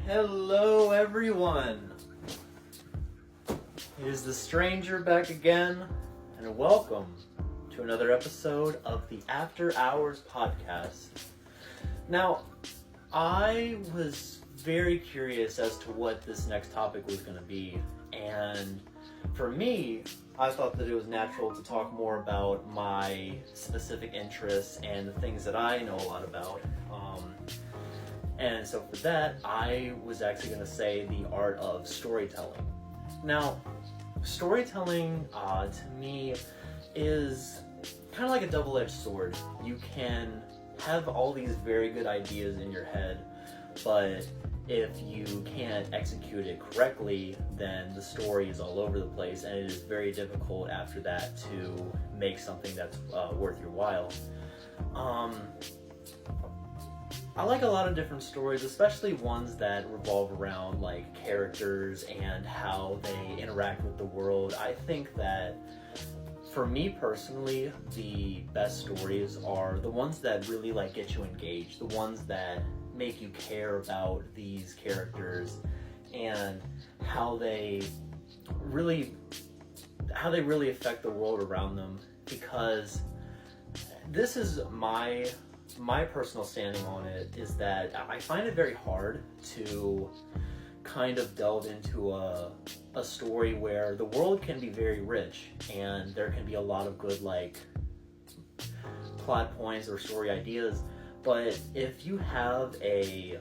Hello everyone! It is the Stranger back again, and welcome to another episode of the After Hours podcast. Now, I was very curious as to what this next topic was going to be, and for me, I thought that it was natural to talk more about my specific interests and the things that I know a lot about. And so for that, I was actually going to say the art of storytelling. Now, storytelling to me is kind of like a double-edged sword. You can have all these very good ideas in your head, but if you can't execute it correctly, then the story is all over the place, and it is very difficult after that to make something that's worth your while. I like a lot of different stories, especially ones that revolve around like characters and how they interact with the world. I think that for me personally, the best stories are the ones that really like get you engaged, the ones that make you care about these characters and how they really affect the world around them. Because this is my personal standing on it, is that I find it very hard to kind of delve into a story where the world can be very rich and there can be a lot of good like plot points or story ideas, but if you have a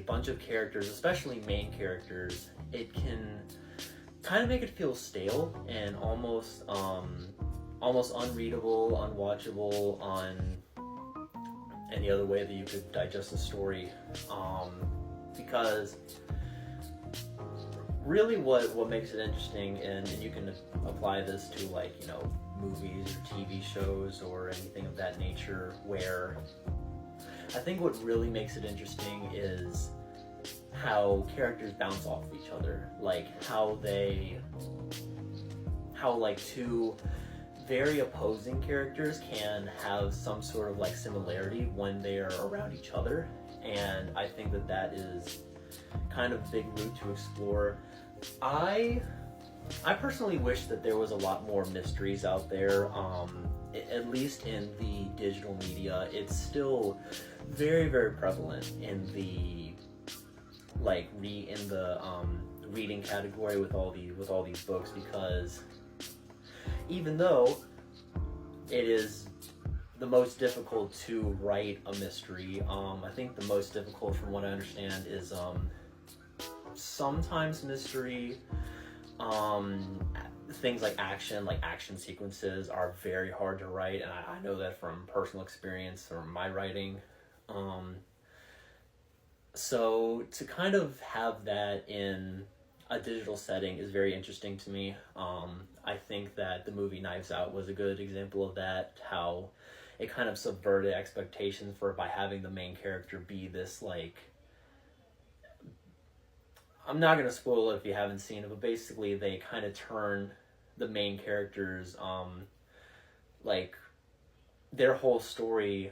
bunch of characters, especially main characters, it can kind of make it feel stale and almost unreadable, unwatchable, on any other way that you could digest a story. Because really what makes it interesting, and you can apply this to like, you know, movies or TV shows or anything of that nature, where I think what really makes it interesting is how characters bounce off of each other. Like how like two very opposing characters can have some sort of like similarity when they are around each other, and I think that is kind of a big route to explore. I personally wish that there was a lot more mysteries out there, at least in the digital media. It's still very, very prevalent in the reading category with all these books, because even though it is the most difficult to write a mystery, I think the most difficult, from what I understand, is sometimes mystery, things like action sequences are very hard to write, and I know that from personal experience from my writing. So to kind of have that in a digital setting is very interesting to me. I think that the movie Knives Out was a good example of that, how it kind of subverted expectations by having the main character be this, like, I'm not going to spoil it if you haven't seen it, but basically they kind of turn the main characters, like, their whole story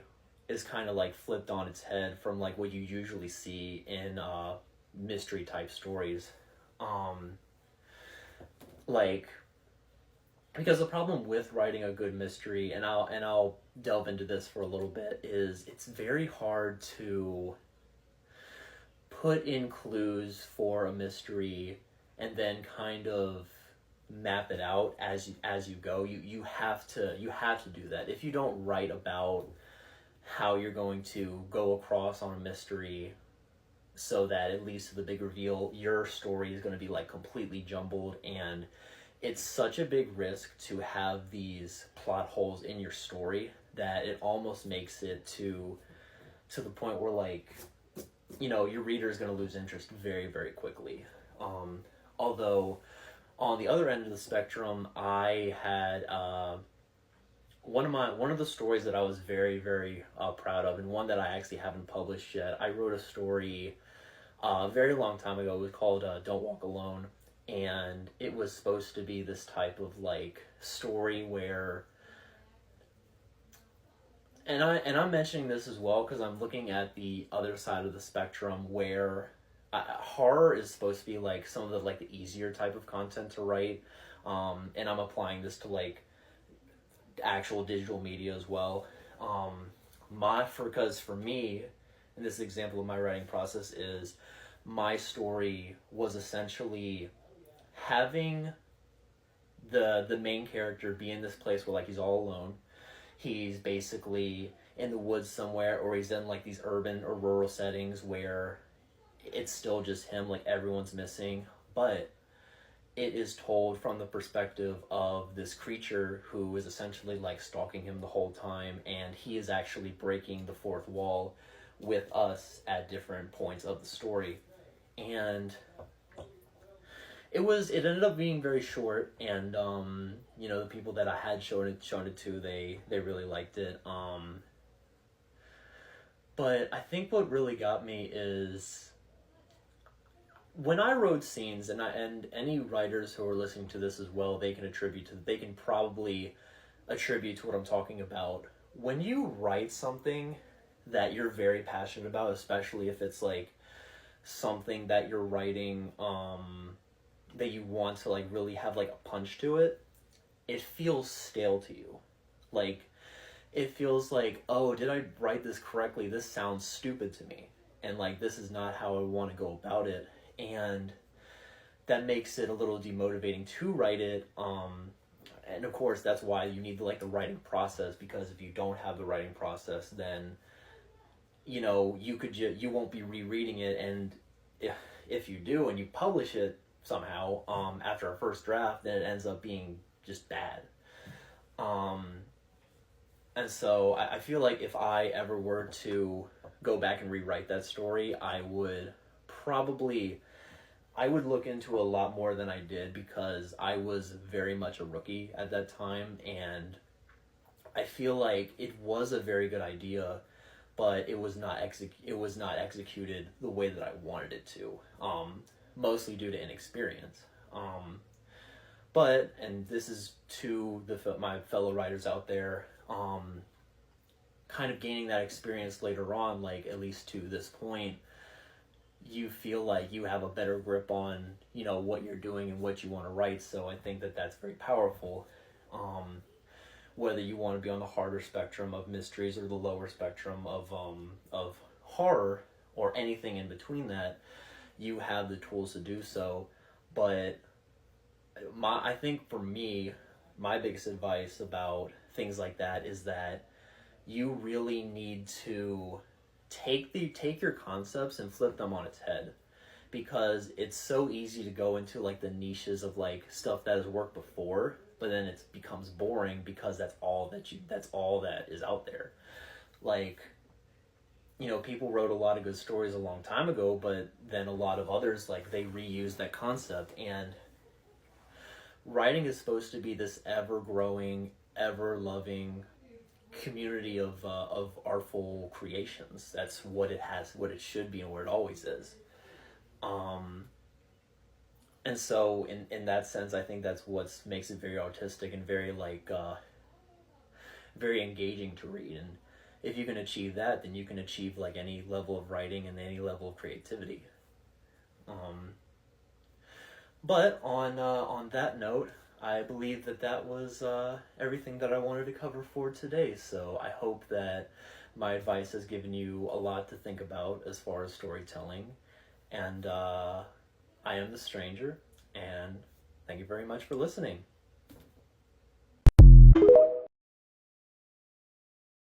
is kind of like flipped on its head from like what you usually see in mystery type stories. Because the problem with writing a good mystery, and I'll delve into this for a little bit, is it's very hard to put in clues for a mystery and then kind of map it out as you go. You have to do that. If you don't write about how you're going to go across on a mystery so that it leads to the big reveal, your story is going to be like completely jumbled, and it's such a big risk to have these plot holes in your story that it almost makes it to the point where, like, you know, your reader is going to lose interest very, very quickly. Although on the other end of the spectrum, I had one of the stories that I was very, very proud of, and one that I actually haven't published yet. I wrote a story a very long time ago. It was called Don't Walk Alone, and it was supposed to be this type of like story where I'm mentioning this as well because I'm looking at the other side of the spectrum where horror is supposed to be like some of the like the easier type of content to write, and I'm applying this to like actual digital media as well. Because for me, and this example of my writing process is my story was essentially having the main character be in this place where like he's all alone. He's basically in the woods somewhere, or he's in like these urban or rural settings where it's still just him, like everyone's missing, but it is told from the perspective of this creature who is essentially like stalking him the whole time, and he is actually breaking the fourth wall with us at different points of the story. And it ended up being very short, and the people that I had shown it to, they really liked it. But I think what really got me is when I wrote scenes, and any writers who are listening to this as well, they can probably attribute to what I'm talking about. When you write something that you're very passionate about, especially if it's like something that you're writing that you want to like really have like a punch to it, it feels stale to you. Like it feels like, oh, did I write this correctly? This sounds stupid to me. And like this is not how I want to go about it. And that makes it a little demotivating to write it. And of course that's why you need like the writing process, because if you don't have the writing process, then you won't be rereading it, and if you do and you publish it somehow after a first draft, then it ends up being just bad. And so I feel like if I ever were to go back and rewrite that story, I would look into a lot more than I did, because I was very much a rookie at that time, and I feel like it was a very good idea, but it was not executed the way that I wanted it to, mostly due to inexperience. But, and this is to my fellow writers out there, kind of gaining that experience later on, like at least to this point, you feel like you have a better grip on what you're doing and what you want to write. So I think that that's very powerful. Whether you want to be on the harder spectrum of mysteries or the lower spectrum of horror or anything in between that, you have the tools to do so. But I think for me, my biggest advice about things like that is that you really need to take your concepts and flip them on its head, because it's so easy to go into like the niches of like stuff that has worked before, but then it becomes boring because that's all that is out there. Like, people wrote a lot of good stories a long time ago, but then a lot of others, like, they reuse that concept. And writing is supposed to be this ever-growing, ever-loving community of artful creations. That's what it should be, and what it always is. And so in that sense, I think that's what makes it very artistic and very very engaging to read. And if you can achieve that, then you can achieve like any level of writing and any level of creativity. But on that note, I believe that was everything that I wanted to cover for today. So I hope that my advice has given you a lot to think about as far as storytelling. And I am The Stranger, and thank you very much for listening.